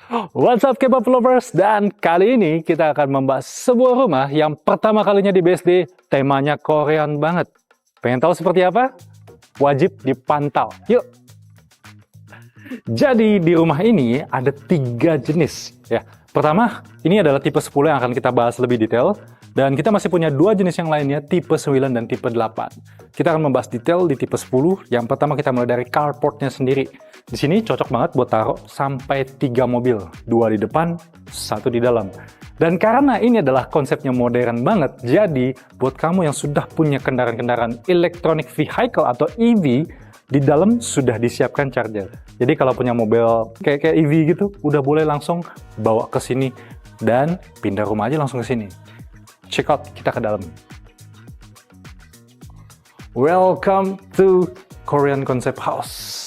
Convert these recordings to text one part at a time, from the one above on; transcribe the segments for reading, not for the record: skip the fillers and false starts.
What's up K-pop lovers? Dan kali ini kita akan membahas sebuah rumah yang pertama kalinya di BSD, temanya Korean banget. Pengen tahu seperti apa? Wajib dipantau. Yuk! Jadi di rumah ini ada 3 jenis. Ya. Pertama, ini adalah tipe 10 yang akan kita bahas lebih detail. Dan kita masih punya 2 jenis yang lainnya, tipe 9 dan tipe 8. Kita akan membahas detail di tipe 10. Yang pertama kita mulai dari carportnya sendiri. Di sini cocok banget buat taruh sampai 3 mobil. 2 di depan, 1 di dalam. Dan karena ini adalah konsepnya modern banget, jadi buat kamu yang sudah punya kendaraan-kendaraan electronic vehicle atau EV, di dalam sudah disiapkan charger. Jadi kalau punya mobil kayak EV gitu, udah boleh langsung bawa ke sini dan pindah rumah aja langsung ke sini. Check out, kita ke dalam. Welcome to Korean Concept House.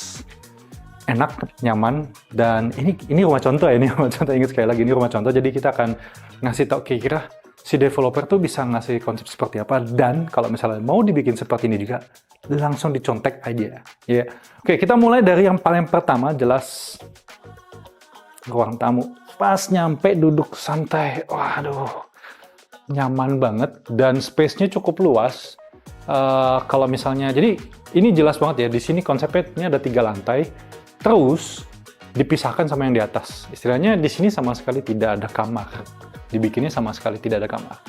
Enak, nyaman, dan ini rumah contoh ya, ini rumah contoh, ingat sekali lagi, ini rumah contoh, jadi kita akan ngasih tau kira-kira si developer tuh bisa ngasih konsep seperti apa, dan kalau misalnya mau dibikin seperti ini juga, langsung dicontek aja. Ya. Oke, kita mulai dari yang paling pertama, jelas ruang tamu. Pas nyampe duduk santai, waduh, nyaman banget, dan space-nya cukup luas. Kalau misalnya, jadi ini jelas banget ya, di sini konsepnya ini ada 3 lantai, terus dipisahkan sama yang di atas. Istilahnya di sini sama sekali tidak ada kamar. Dibikinnya sama sekali tidak ada kamar.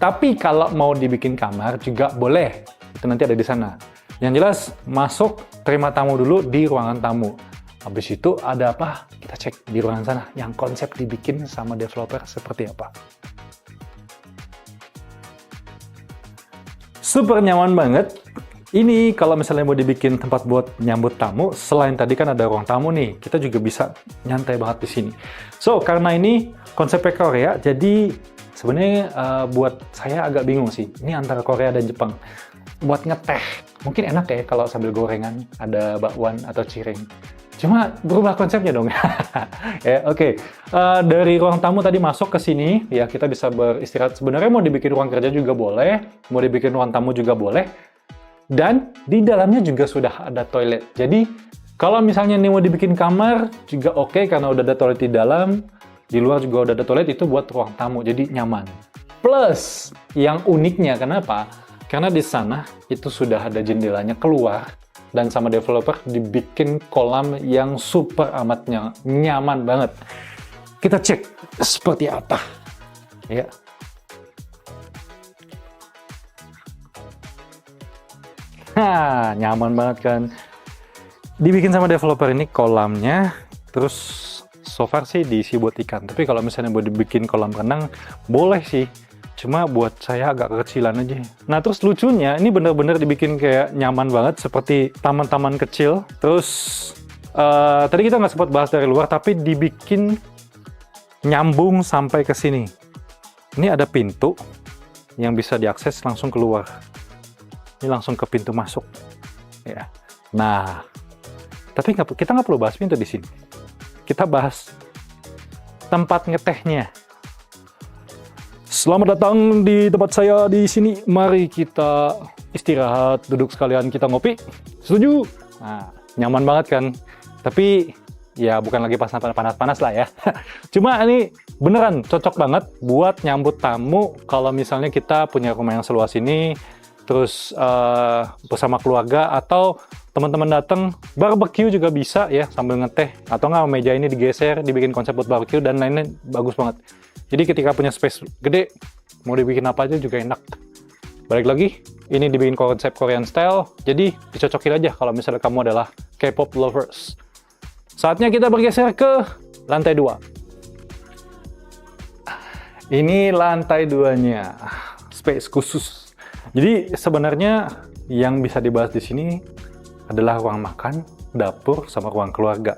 Tapi kalau mau dibikin kamar juga boleh. Itu nanti ada di sana. Yang jelas masuk terima tamu dulu di ruangan tamu. Habis itu ada apa? Kita cek di ruangan sana. Yang konsep dibikin sama developer seperti apa. Super nyaman banget. Ini kalau misalnya mau dibikin tempat buat nyambut tamu, selain tadi kan ada ruang tamu nih, kita juga bisa nyantai banget di sini. So, karena ini konsepnya Korea, jadi sebenarnya buat saya agak bingung sih. Ini antara Korea dan Jepang. Buat ngeteh, mungkin enak ya kalau sambil gorengan, ada bakwan atau cireng. Cuma berubah konsepnya dong. Ya, oke. Dari ruang tamu tadi masuk ke sini, ya kita bisa beristirahat. Sebenarnya mau dibikin ruang kerja juga boleh, mau dibikin ruang tamu juga boleh. Dan di dalamnya juga sudah ada toilet. Jadi kalau misalnya ini mau dibikin kamar juga oke, karena udah ada toilet di dalam. Di luar juga udah ada toilet, itu buat ruang tamu, jadi nyaman. Plus yang uniknya kenapa? Karena di sana itu sudah ada jendelanya keluar. Dan sama developer dibikin kolam yang super amatnya nyaman banget. Kita cek seperti apa. Ya. Nah, nyaman banget kan. Dibikin sama developer ini kolamnya, terus so far sih diisi buat ikan. Tapi kalau misalnya mau dibikin kolam renang, boleh sih. Cuma buat saya agak kekecilan aja. Nah, terus lucunya, ini bener-bener dibikin kayak nyaman banget, seperti taman-taman kecil. Terus, tadi kita nggak sempat bahas dari luar, tapi dibikin nyambung sampai ke sini. Ini ada pintu yang bisa diakses langsung keluar. Ini langsung ke pintu masuk. Ya. Nah, tapi kita nggak perlu bahas pintu di sini. Kita bahas tempat ngetehnya. Selamat datang di tempat saya di sini. Mari kita istirahat, duduk sekalian kita ngopi. Setuju? Nah, nyaman banget kan? Tapi ya bukan lagi panas-panas lah ya. Cuma ini beneran cocok banget buat nyambut tamu kalau misalnya kita punya rumah yang seluas ini, terus bersama keluarga atau teman-teman datang, barbecue juga bisa ya sambil ngeteh, atau nggak meja ini digeser, dibikin konsep buat barbecue dan lainnya, bagus banget. Jadi ketika punya space gede, mau dibikin apa aja juga enak. Balik lagi, ini dibikin konsep Korean style, jadi dicocokin aja kalau misalnya kamu adalah K-pop lovers. Saatnya kita bergeser ke lantai 2. Ini lantai 2-nya, space khusus. Jadi sebenarnya yang bisa dibahas di sini adalah ruang makan, dapur, sama ruang keluarga.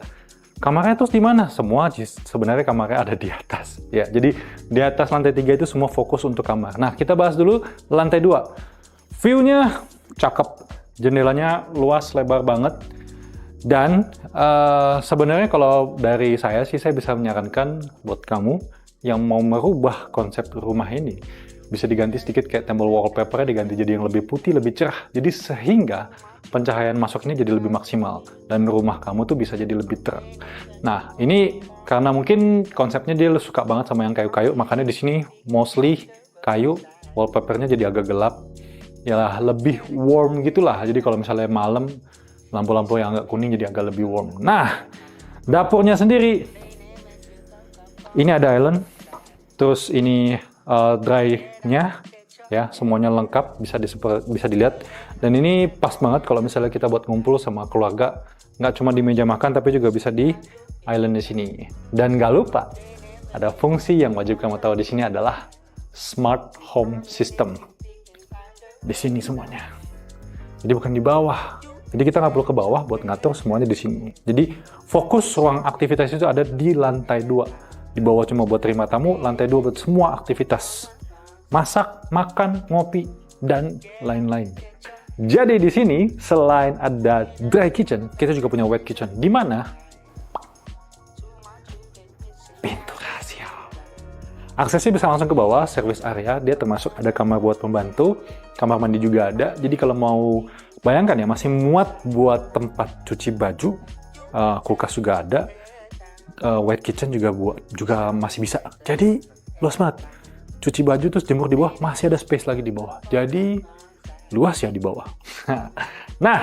Kamarnya terus di mana? Semua sebenarnya kamarnya ada di atas. Ya, jadi di atas lantai 3 itu semua fokus untuk kamar. Nah, kita bahas dulu lantai 2. View-nya cakep. Jendelanya luas, lebar banget. Dan sebenarnya kalau dari saya sih, saya bisa menyarankan buat kamu yang mau merubah konsep rumah ini, bisa diganti sedikit kayak tembok wallpaper-nya diganti jadi yang lebih putih, lebih cerah. Jadi sehingga pencahayaan masuknya jadi lebih maksimal dan rumah kamu tuh bisa jadi lebih terang. Nah, ini Karena mungkin konsepnya dia suka banget sama yang kayu-kayu, makanya di sini mostly kayu, wallpapernya jadi agak gelap. Ya lebih warm gitulah. Jadi kalau misalnya malam, lampu-lampu yang agak kuning jadi agak lebih warm. Nah, dapurnya sendiri. Ini ada island. Terus ini dry-nya. Ya, semuanya lengkap, bisa dilihat. Dan ini pas banget kalau misalnya kita buat ngumpul sama keluarga. Nggak cuma di meja makan, tapi juga bisa di island di sini. Dan nggak lupa, ada fungsi yang wajib kamu tahu di sini adalah Smart Home System. Di sini semuanya. Jadi bukan di bawah. Jadi kita nggak perlu ke bawah buat ngatur semuanya di sini. Jadi fokus ruang aktivitas itu ada di lantai 2. Di bawah cuma buat terima tamu, lantai 2 buat semua aktivitas. Masak, makan, ngopi, dan lain-lain. Jadi di sini selain ada dry kitchen, kita juga punya wet kitchen. Di mana? Pintu rahasia. Aksesnya bisa langsung ke bawah, service area. Dia termasuk ada kamar buat pembantu, kamar mandi juga ada. Jadi kalau mau, bayangkan ya, masih muat buat tempat cuci baju, kulkas juga ada, wet kitchen juga masih bisa. Jadi luas banget. Cuci baju terus jemur di bawah, masih ada space lagi di bawah. Jadi luas ya di bawah. Nah,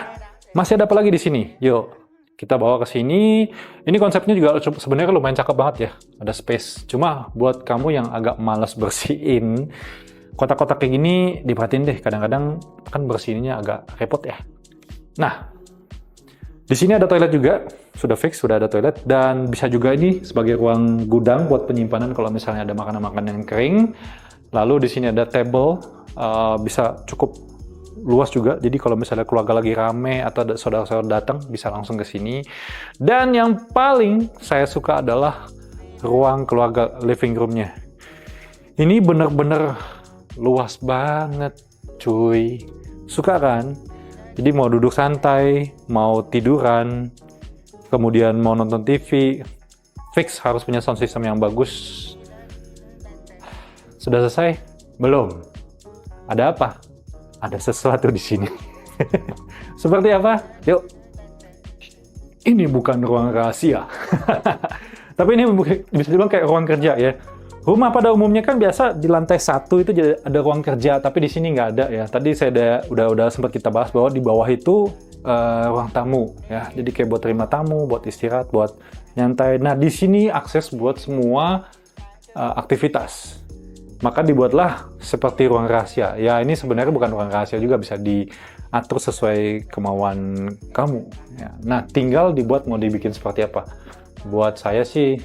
masih ada apa lagi di sini? Yuk, kita bawa ke sini. Ini konsepnya juga sebenarnya lumayan cakep banget ya. Ada space. Cuma buat kamu yang agak malas bersihin, kotak-kotak kayak gini diperhatiin deh. Kadang-kadang kan bersihinnya agak repot ya. Nah, di sini ada toilet juga. Sudah fix, sudah ada toilet. Dan bisa juga ini sebagai ruang gudang buat penyimpanan kalau misalnya ada makanan-makanan yang kering. Lalu di sini ada table, bisa cukup luas juga. Jadi kalau misalnya keluarga lagi rame atau ada saudara-saudara datang, bisa langsung ke sini. Dan yang paling saya suka adalah ruang keluarga living room-nya. Ini bener-bener luas banget, cuy. Suka kan? Jadi mau duduk santai, mau tiduran, kemudian mau nonton TV, fix harus punya sound system yang bagus. Sudah selesai? Belum. Ada apa? Ada sesuatu di sini. Seperti apa? Yuk. Ini bukan ruang rahasia. Tapi ini bisa dibilang kayak ruang kerja ya. Rumah pada umumnya kan biasa di lantai 1 itu ada ruang kerja, tapi di sini nggak ada ya. Tadi saya udah sempat kita bahas bahwa di bawah itu ruang tamu ya. Jadi kayak buat terima tamu, buat istirahat, buat nyantai. Nah, di sini akses buat semua aktivitas. Maka dibuatlah seperti ruang rahasia. Ya, ini sebenarnya bukan ruang rahasia juga, bisa diatur sesuai kemauan kamu ya. Nah, tinggal dibuat mau dibikin seperti apa. Buat saya sih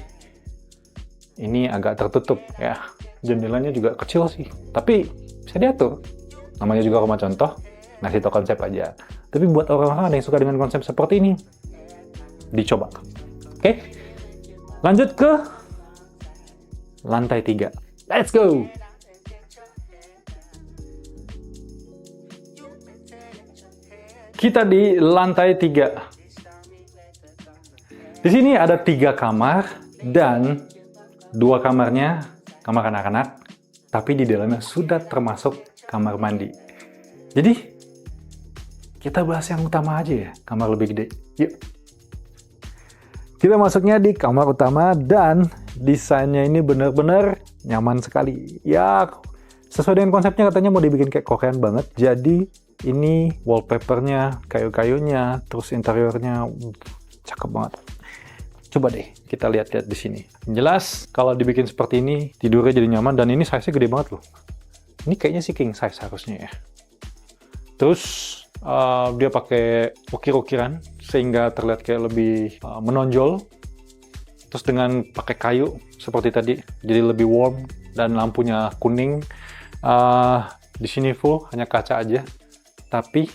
ini agak tertutup ya. Jendelanya juga kecil sih, tapi bisa diatur. Namanya juga rumah contoh, ngasih tau konsep aja. Tapi buat orang-orang yang suka dengan konsep seperti ini, dicoba. Oke? Lanjut ke lantai 3. Let's go! Kita di lantai 3. Di sini ada 3 kamar dan 2 kamarnya kamar anak-anak, tapi di dalamnya sudah termasuk kamar mandi. Jadi, kita bahas yang utama aja ya, kamar lebih gede. Yuk. Kita masuknya di kamar utama dan desainnya ini benar-benar nyaman sekali. Ya, sesuai dengan konsepnya katanya mau dibikin kayak Korean banget. Jadi, ini wallpapernya, kayu-kayunya, terus interiornya, cakep banget. Coba deh kita lihat-lihat di sini. Jelas kalau dibikin seperti ini tidurnya jadi nyaman dan ini size-nya gede banget loh. Ini kayaknya sih king size harusnya ya. Terus dia pakai ukir-ukiran sehingga terlihat kayak lebih menonjol. Terus dengan pakai kayu seperti tadi jadi lebih warm dan lampunya kuning. Di sini full hanya kaca aja. Tapi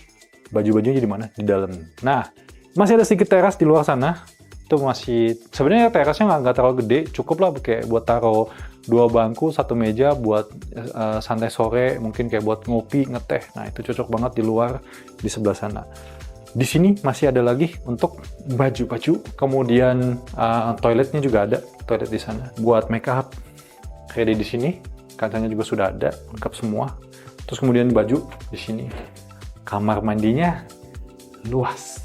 baju-bajunya di mana? Di dalam. Nah, masih ada sedikit teras di luar sana. Itu masih sebenarnya terasnya nggak terlalu gede, cukup lah kayak buat taruh 2 bangku, 1 meja buat santai sore, mungkin kayak buat ngopi, ngeteh. Nah, itu cocok banget di luar di sebelah sana. Di sini masih ada lagi untuk baju-baju, kemudian toiletnya juga ada, toilet di sana buat make up. Ready di sini, kacanya juga sudah ada, lengkap semua. Terus kemudian baju di sini. Kamar mandinya luas.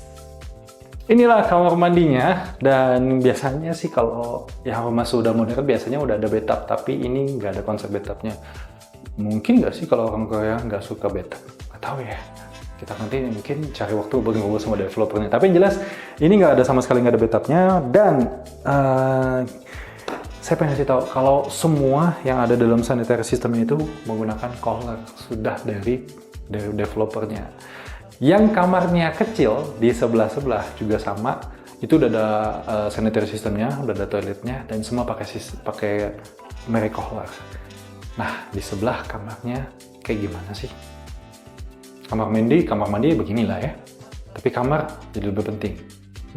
Inilah kamar mandinya, dan biasanya sih kalau yang rumah sudah modern biasanya udah ada bathtub, tapi ini nggak ada konsep bathtubnya. Mungkin nggak sih kalau orang Korea nggak suka bathtub? Nggak tahu ya. Kita nanti mungkin cari waktu buat ngobrol sama developernya. Tapi yang jelas ini nggak ada sama sekali, nggak ada bathtubnya, dan saya pengen kasih tahu kalau semua yang ada dalam sanitary system itu menggunakan Kohler sudah dari developernya. Yang kamarnya kecil di sebelah-sebelah juga sama, itu udah ada sanitary systemnya, udah ada toiletnya, dan semua pakai merek Kohler. Nah, di sebelah kamarnya kayak gimana sih? Kamar mandi beginilah ya. Tapi kamar jadi lebih penting.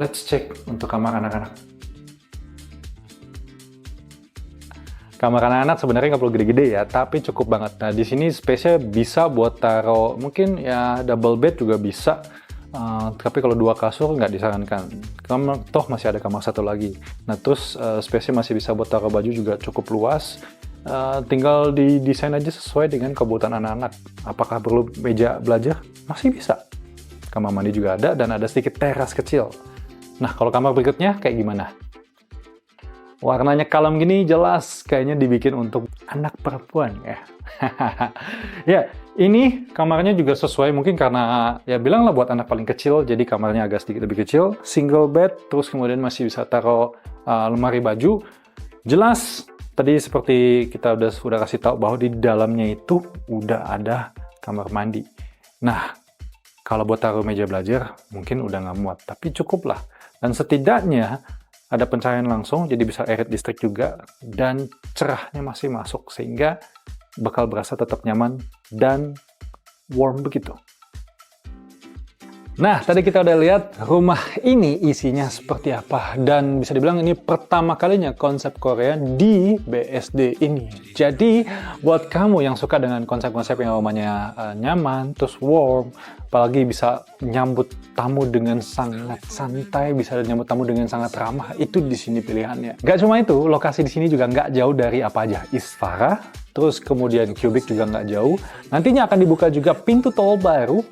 Let's check untuk kamar anak-anak. Kamar anak-anak sebenarnya nggak perlu gede-gede ya, tapi cukup banget. Nah, di sini space-nya bisa buat taruh, mungkin ya double bed juga bisa. Tapi kalau 2 kasur nggak disarankan. Kamar, toh masih ada kamar satu lagi. Nah, terus space-nya masih bisa buat taruh baju juga cukup luas. Tinggal didesain aja sesuai dengan kebutuhan anak-anak. Apakah perlu meja belajar? Masih bisa. Kamar mandi juga ada, dan ada sedikit teras kecil. Nah, kalau kamar berikutnya kayak gimana? Warnanya kalem gini, jelas kayaknya dibikin untuk anak perempuan ya. Ya, ini kamarnya juga sesuai mungkin karena ya bilanglah buat anak paling kecil, jadi kamarnya agak sedikit lebih kecil, single bed, terus kemudian masih bisa taruh lemari baju. Jelas tadi seperti kita udah kasih tahu bahwa di dalamnya itu udah ada kamar mandi. Nah, kalau buat taruh meja belajar mungkin udah nggak muat, tapi cukup lah. Dan setidaknya ada pencahayaan langsung, jadi bisa air listrik juga, dan cerahnya masih masuk, sehingga bakal berasa tetap nyaman dan warm begitu. Nah, tadi kita udah lihat rumah ini isinya seperti apa, dan bisa dibilang ini pertama kalinya konsep Korea di BSD ini. Jadi, buat kamu yang suka dengan konsep-konsep yang rumahnya nyaman, terus warm, apalagi bisa nyambut tamu dengan sangat santai, bisa nyambut tamu dengan sangat ramah, itu di sini pilihannya. Gak cuma itu, lokasi di sini juga nggak jauh dari apa aja, Isfara, terus kemudian Cubic juga nggak jauh. Nantinya akan dibuka juga pintu tol baru.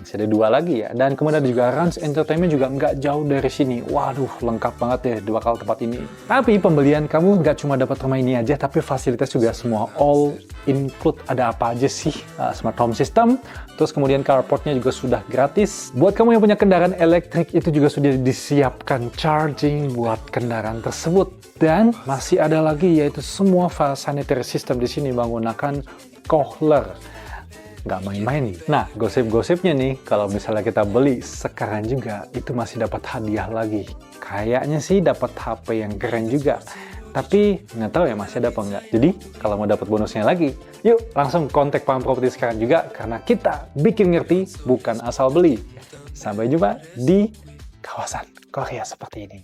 Masih ada 2 lagi ya. Dan kemudian ada juga Rans Entertainment juga nggak jauh dari sini. Waduh, lengkap banget ya 2 kali tempat ini. Tapi pembelian kamu nggak cuma dapat rumah ini aja, tapi fasilitas juga semua all include. Ada apa aja sih? Smart home system. Terus kemudian carportnya juga sudah gratis. Buat kamu yang punya kendaraan elektrik, itu juga sudah disiapkan charging buat kendaraan tersebut. Dan masih ada lagi, yaitu semua sanitary system di sini menggunakan Kohler. Nggak main-main. Nah, gosip-gosipnya nih, kalau misalnya kita beli sekarang juga, itu masih dapat hadiah lagi. Kayaknya sih dapat HP yang keren juga. Tapi nggak tahu ya masih ada apa nggak. Jadi, kalau mau dapat bonusnya lagi, yuk langsung kontak Paham Properti sekarang juga, karena kita bikin ngerti, bukan asal beli. Sampai jumpa di kawasan Korea seperti ini.